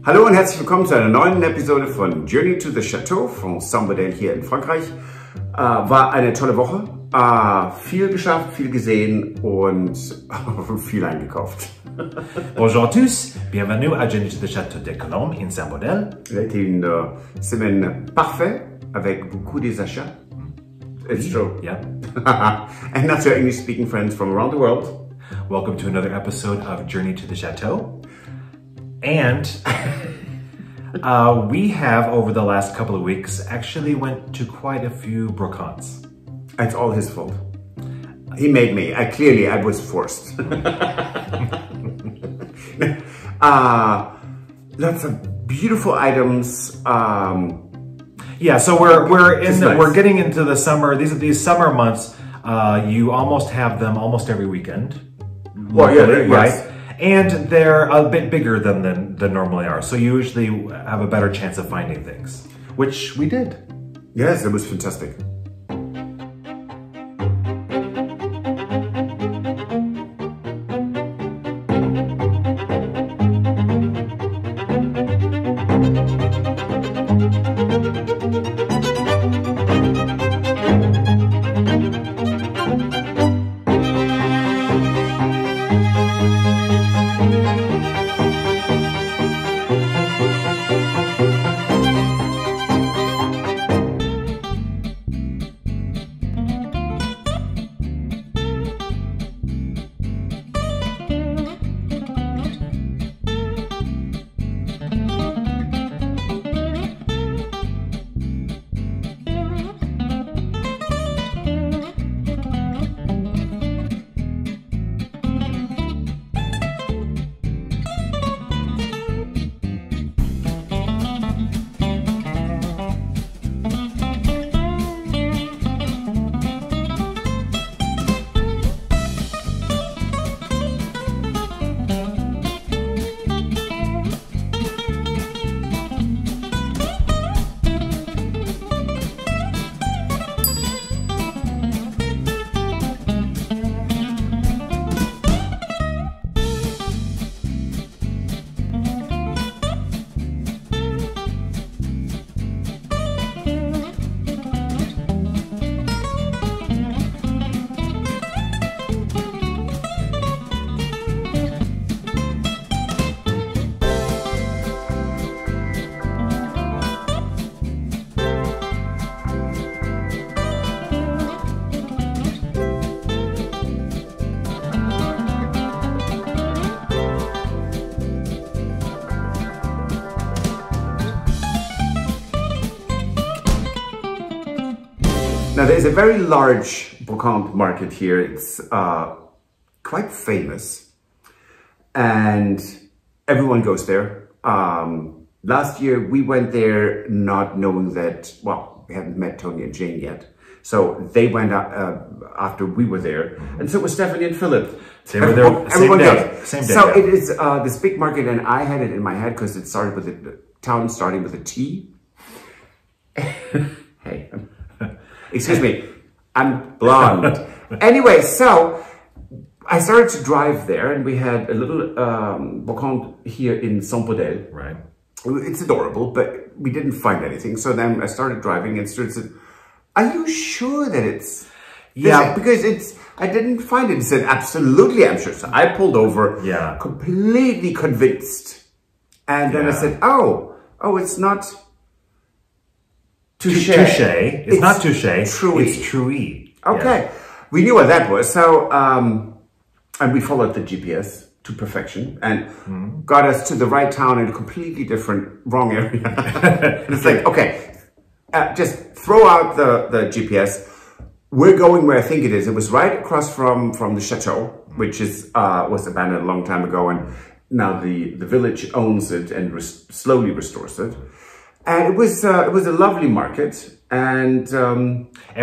Hallo und herzlich willkommen zu einer neuen Episode von Journey to the Chateau von Salon hier in Frankreich. War eine tolle Woche, viel geschafft, viel gesehen und viel eingekauft. Bonjour à tous, bienvenue à Journey to the Château de Colombe in Saint-Modèle. Ça a été une semaine parfaite avec beaucoup des achats. It's true. Yeah. And that's our English speaking friends from around the world. Welcome to another episode of Journey to the Chateau. And we have, over the last couple of weeks, actually went to quite a few brocantes. It's all his fault. He made me. I was forced. Lots of beautiful items. Yeah, so we're nice. Getting into the summer. These summer months. You almost have them almost every weekend. Well, yeah, right? yes. And they're a bit bigger than normally are. So you usually have a better chance of finding things, which we did. Yes, it was fantastic. Now there's a very large brocante market here. It's quite famous and everyone goes there. Last year we went there not knowing that, well, we haven't met Tony and Jane yet. So they went after we were there. And so was Stephanie and Philip. They were there everyone goes. Same day. So it is this big market, and I had it in my head because it started with the town starting with a T. Hey. Excuse me, I'm blonde. Anyway, so I started to drive there and we had a little brocante here in Saint-Modèle. Right. It's adorable, but we didn't find anything. So then I started driving and Stuart said, are you sure that it's... Yeah. Because I didn't find it. He said, absolutely, I'm sure. So I pulled over, completely convinced. And then I said, oh, it's not... Touché. It's not touché. Truie. It's truie. Okay. Yeah. We knew what that was. So, and we followed the GPS to perfection and got us to the right town in a completely different, wrong area. And it's like, okay, just throw out the GPS. We're going where I think it is. It was right across from the Chateau, which is, was abandoned a long time ago. And now the village owns it and slowly restores it. And it was a lovely market, and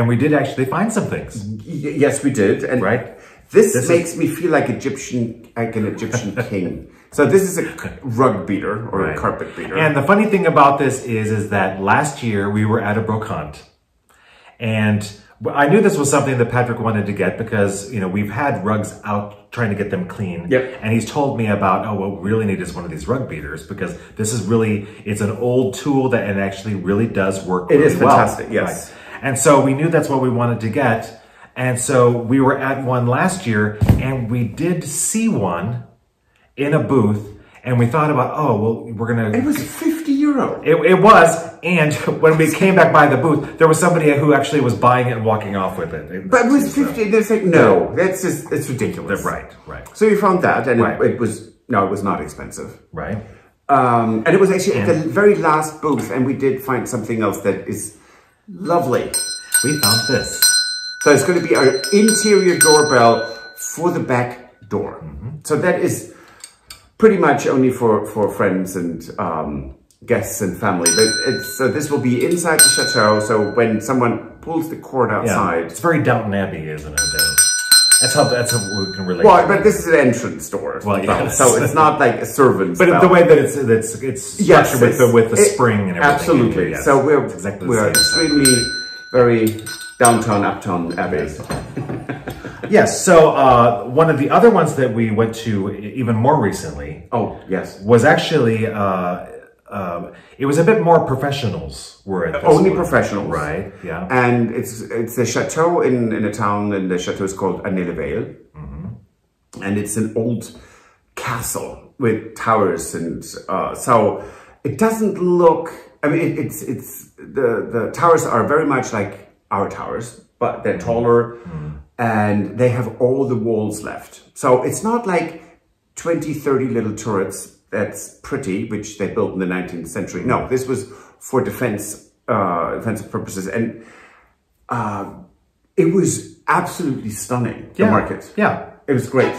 we did actually find some things. Yes, we did. And right, this makes me feel like an Egyptian king. So this is a rug beater or a carpet beater. And the funny thing about this is that last year we were at a brocante, and I knew this was something that Patrick wanted to get because, you know, we've had rugs out trying to get them clean. Yep. And he's told me about, oh, what we really need is one of these rug beaters because this is really, it's an old tool that and actually really does work really well. It is fantastic, yes. Right. And so we knew that's what we wanted to get. And so we were at one last year and we did see one in a booth and we thought about, oh, well, we're going to... It was €50. It was, and when we came back by the booth, there was somebody who actually was buying it and walking off with it. But it was 50, they said, no, that's just, it's ridiculous. Right. So we found that, and Right. it was not expensive. Right. And it was actually at the very last booth, and we did find something else that is lovely. We found this. So it's going to be our interior doorbell for the back door. So that is pretty much only for friends and guests and family. But so this will be inside the chateau. So when someone pulls the cord outside, it's very Downton Abbey, isn't it? That's how we can relate. Well, but this is an entrance door. Well, yes. So it's not like a servant's But bell. the way that it's structured with the spring and everything. Absolutely. Yes. So we're exactly we're extremely very downtown, uptown Abbey. Yes. So one of the other ones that we went to even more recently. Oh yes. Was actually it was a bit more professionals were at this only one. Professionals, right? Yeah. And it's a chateau in a town, and the chateau is called Vale, and it's an old castle with towers, and so it doesn't look. I mean, it's the towers are very much like our towers, but they're taller, and they have all the walls left. So it's not like 20, 30 little turrets. That's pretty, which they built in the 19th century. No, this was for defensive purposes, and it was absolutely stunning. The market, it was great.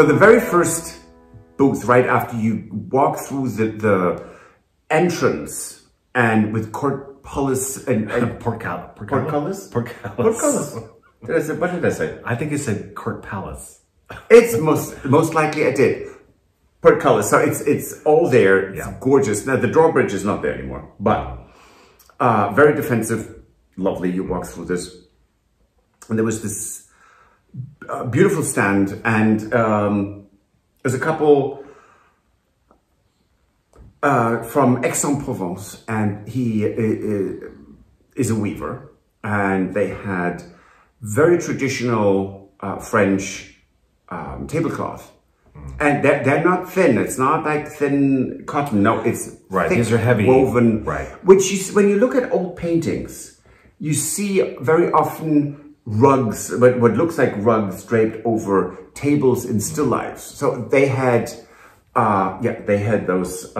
So the very first booth, right after you walk through the entrance, and with portcullis and portcullis. What did I say? I think it said court palace. It's most likely I did. Portcullis. So it's all there. It's gorgeous. Now the drawbridge is not there anymore, but very defensive, lovely. You walk through this, and there was this beautiful stand, and there's a couple from Aix-en-Provence, and he is a weaver, and they had very traditional French tablecloth. And they're not thin. It's not like thin cotton. No, it's right. Thick, these are heavy, woven. Right. Which when you look at old paintings, you see very often rugs, what looks like rugs draped over tables in still lifes. So they had, they had those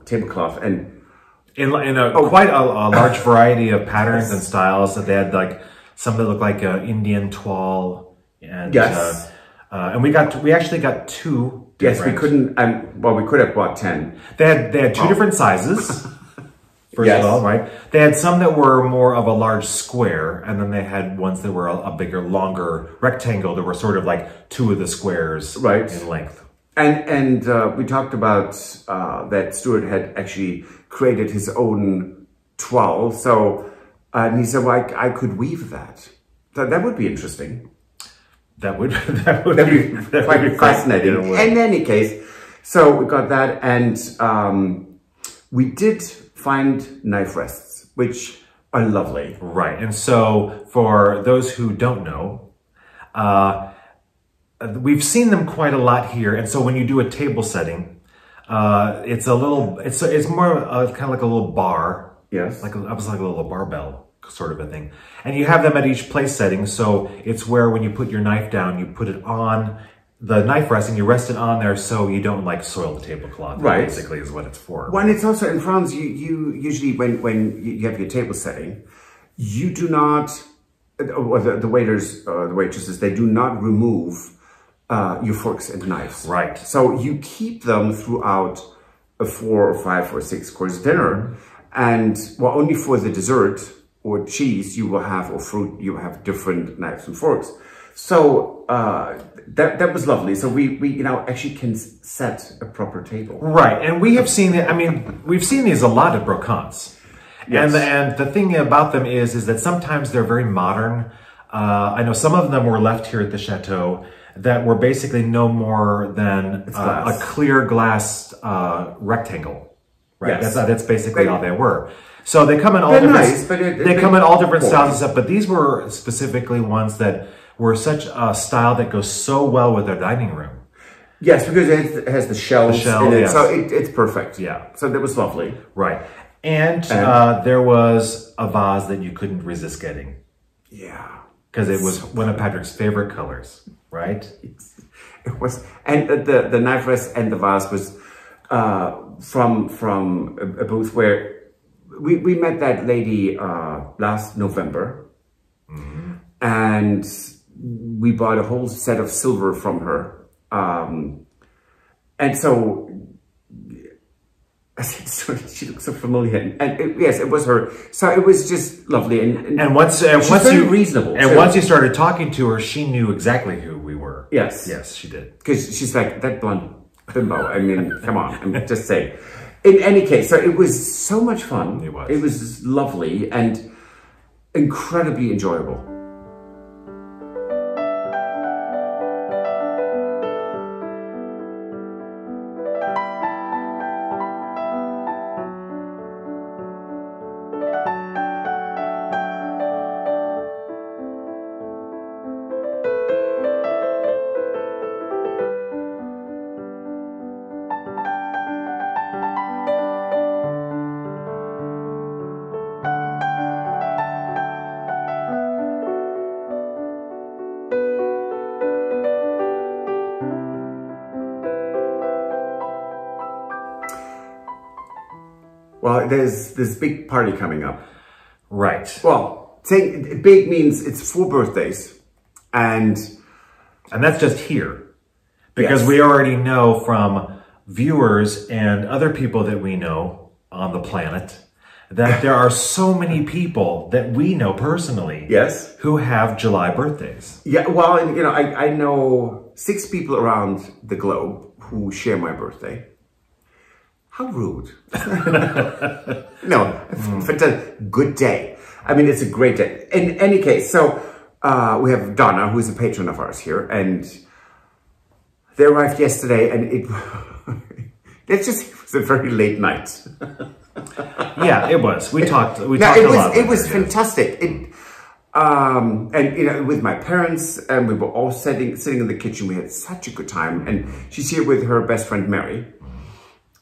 tablecloth, and in quite a large variety of patterns and styles. That they had like some that looked like Indian toile, and and we actually got two. Yes, we couldn't. Well, we could have bought 10. They had two different sizes. First of all, right? They had some that were more of a large square, and then they had ones that were a bigger, longer rectangle that were sort of like two of the squares in length. And we talked about that Stuart had actually created his own toile. So, and he said, well, I could weave that. That would be interesting. That would be quite fascinating. In any case, so we got that, and we did find knife rests, which are lovely. Right, and so for those who don't know, we've seen them quite a lot here. And so when you do a table setting, it's more kind of like a little bar. Yes, like a little barbell sort of a thing. And you have them at each place setting. So it's where when you put your knife down, you put it on the knife rest and you rest it on there so you don't like soil the tablecloth. Right. Basically is what it's for. Well, and it's also in France, you usually, when you have your table setting, you do not, or the waiters, the waitresses, they do not remove your forks and knives. Right. So you keep them throughout a 4 or 5 or 6 course dinner. And well, only for the dessert or cheese you will have, or fruit, you have different knives and forks. So that was lovely. So we actually can set a proper table. Right, and we have seen it. I mean, we've seen these a lot at brocantes. Yes. And the thing about them is that sometimes they're very modern. I know some of them were left here at the Chateau that were basically no more than a clear glass rectangle. Right, yes. That's basically all they were. So they come in all different styles and stuff, but these were specifically ones that were such a style that goes so well with their dining room. Yes, because it has the shells in it, so it's perfect. Yeah. So that was lovely. Right. And there was a vase that you couldn't resist getting. Yeah. Because it was one of Patrick's favorite colors, right? It was, and the knife rest and the vase was from a booth where we met that lady last November, and we bought a whole set of silver from her, and so she looked so familiar, and yes, it was her. So it was just lovely, and once reasonable, and once you started talking to her, she knew exactly who we were. Yes, she did, because she's like that blonde bimbo. I mean, come on, I'm just saying. In any case, so it was so much fun. It was. It was lovely and incredibly enjoyable. Well, there's this big party coming up. Right. Well, saying big means it's 4 birthdays, and that's just here. Because we already know from viewers and other people that we know on the planet that there are so many people that we know personally who have July birthdays. Yeah, well, and, you know, I know 6 people around the globe who share my birthday. How rude. No, good day. I mean, it's a great day. In any case, so we have Donna, who's a patron of ours here, and they arrived yesterday, and it was a very late night. Yeah, it was. We talked a lot. It was fantastic. And you know, with my parents, and we were all sitting in the kitchen. We had such a good time, and she's here with her best friend Mary,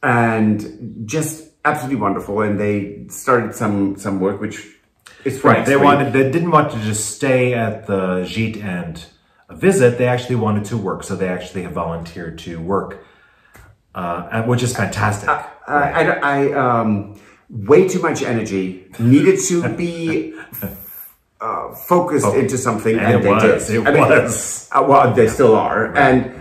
and just absolutely wonderful. And they started some work, which is right. They didn't want to just stay at the gîte and visit. They actually wanted to work, so they actually have volunteered to work, which is fantastic. Way too much energy needed to be focused into something, and they did. It was. Well, they still are. Right. And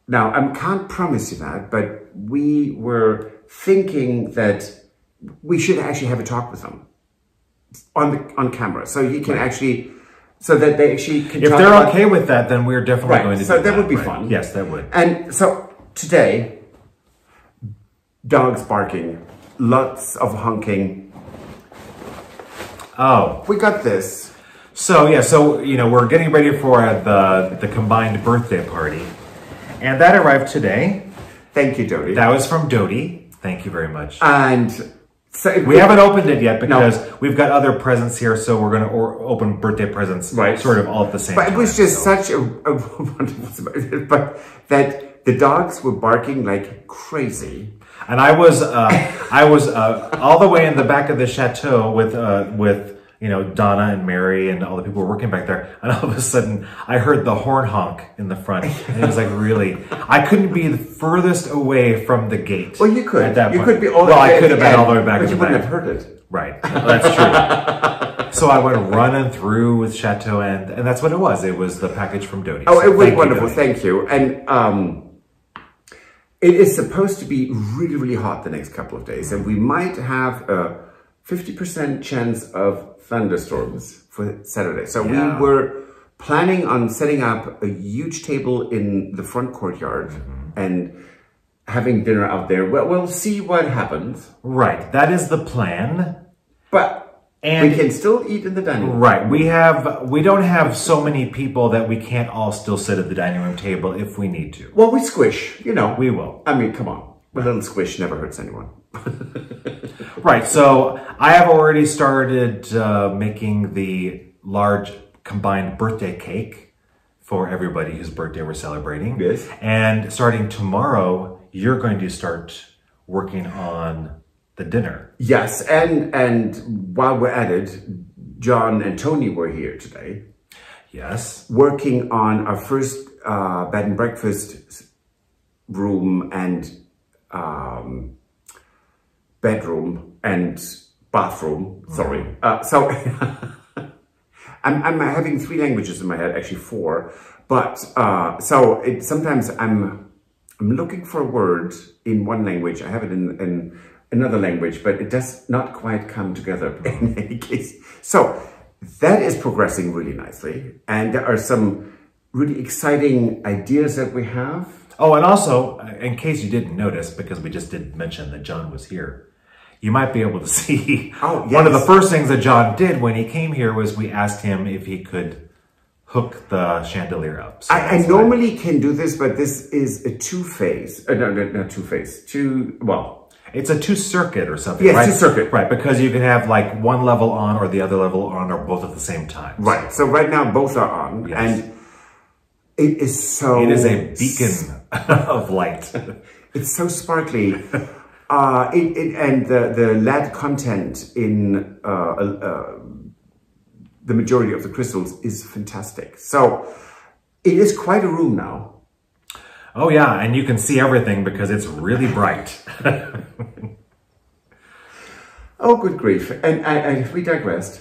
now I can't promise you that, but we were thinking that we should actually have a talk with them on camera, so you can actually, so that they actually can. If they're okay with that, then we're definitely going to. So do that would be fun. Yes, that would. And so today, dogs barking, lots of honking. Oh, we got this. So yeah, so you know, we're getting ready for the combined birthday party, and that arrived today. Thank you, Dodie. That was from Dodie. Thank you very much. And so we haven't opened it yet because we've got other presents here, so we're going to open birthday presents sort of all at the same time. But it was just such a wonderful, but that the dogs were barking like crazy. And I was all the way in the back of the chateau with you know, Donna and Mary and all the people who were working back there, and all of a sudden I heard the horn honk in the front, and it was like really, I couldn't be the furthest away from the gate. Well, you could. At that point. Could be all. Well, I could have been all the way back. But you wouldn't have heard it. Right. That's true. So I went running through with Chateau, and that's what it was. It was the package from Dodie. Oh, so it was wonderful. Thank you. And it is supposed to be really, really hot the next couple of days, and we might have a 50% chance of thunderstorms for Saturday. So we were planning on setting up a huge table in the front courtyard and having dinner out there. Well, we'll see what happens. Right, that is the plan. But we can still eat in the dining room. Right, we don't have so many people that we can't all still sit at the dining room table if we need to. Well, we squish, you know. We will. I mean, come on. A little squish never hurts anyone. Right, so I have already started making the large combined birthday cake for everybody whose birthday we're celebrating. Yes. And starting tomorrow, you're going to start working on the dinner. Yes, and while we're at it, John and Tony were here today. Yes. Working on our first bed and breakfast room and bedroom and bathroom. Sorry. So I'm having 3 languages in my head, actually 4. But so sometimes I'm looking for a word in one language. I have it in another language, but it does not quite come together in any case. So that is progressing really nicely. And there are some really exciting ideas that we have. Oh, and also, in case you didn't notice, because we just didn't mention that John was here, you might be able to see one of the first things that John did when he came here was we asked him if he could hook the chandelier up. So I normally can do this, but this is a 2-phase. No, not 2-phase. It's a 2-circuit or something, yes, right? 2-circuit. Right, because you can have like one level on or the other level on or both at the same time. Right, so right now both are on. Yes. And it is so... It is a beacon of light. It's so sparkly. And the lead content in the majority of the crystals is fantastic. So it is quite a room now. Oh yeah, and you can see everything because it's really bright. Oh, good grief. And we digressed.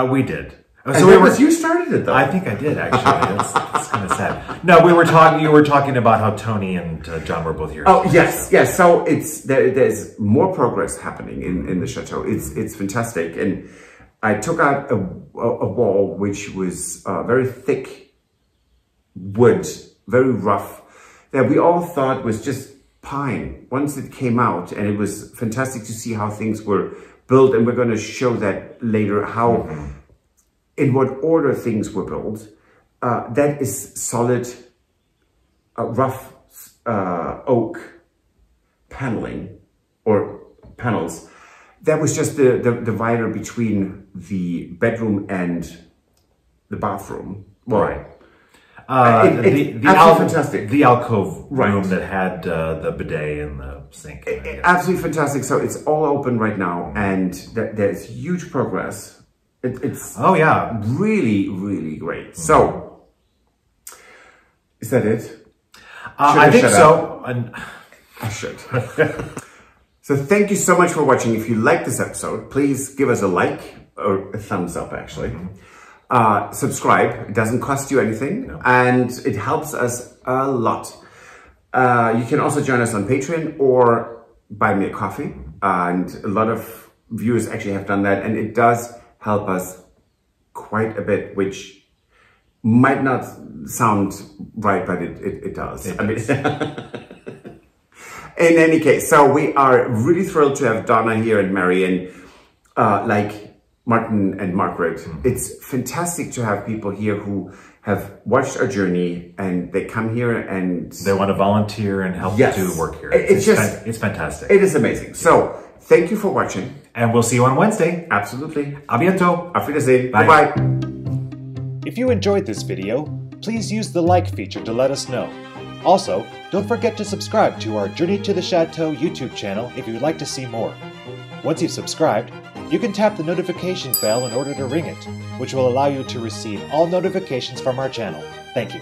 We did. So you started it though. I think I did actually. That's kind of sad. No, we were talking. You were talking about how Tony and John were both here. Oh yes, yes. So there's more progress happening in the chateau. It's fantastic, and I took out a wall which was very thick wood, very rough, that we all thought was just pine. Once it came out, and it was fantastic to see how things were built, and we're going to show that later how. In what order things were built, that is solid, rough oak paneling or panels. That was just the divider between the bedroom and the bathroom. Well, right. It's fantastic. The alcove room Right. that had the bidet and the sink. Absolutely fantastic. So it's all open right now, and there's huge progress. It's oh yeah, really, really great. So, is that it? I think so. I should. So thank you so much for watching. If you like this episode, please give us a like or a thumbs up, actually. Subscribe. It doesn't cost you anything, and it helps us a lot. You can also join us on Patreon or buy me a coffee. And a lot of viewers actually have done that, and it does help us quite a bit, which might not sound right, but it does. I mean, in any case, so we are really thrilled to have Donna here and Mary, and like Martin and Margaret. It's fantastic to have people here who have watched our journey, and they come here and they want to volunteer and help do work here. It's fantastic. It is amazing. So thank you for watching. And we'll see you on Wednesday. Absolutely. A bientôt. Auf Wiedersehen. Bye. Bye-bye. If you enjoyed this video, please use the like feature to let us know. Also, don't forget to subscribe to our Journey to the Chateau YouTube channel if you'd like to see more. Once you've subscribed, you can tap the notification bell in order to ring it, which will allow you to receive all notifications from our channel. Thank you.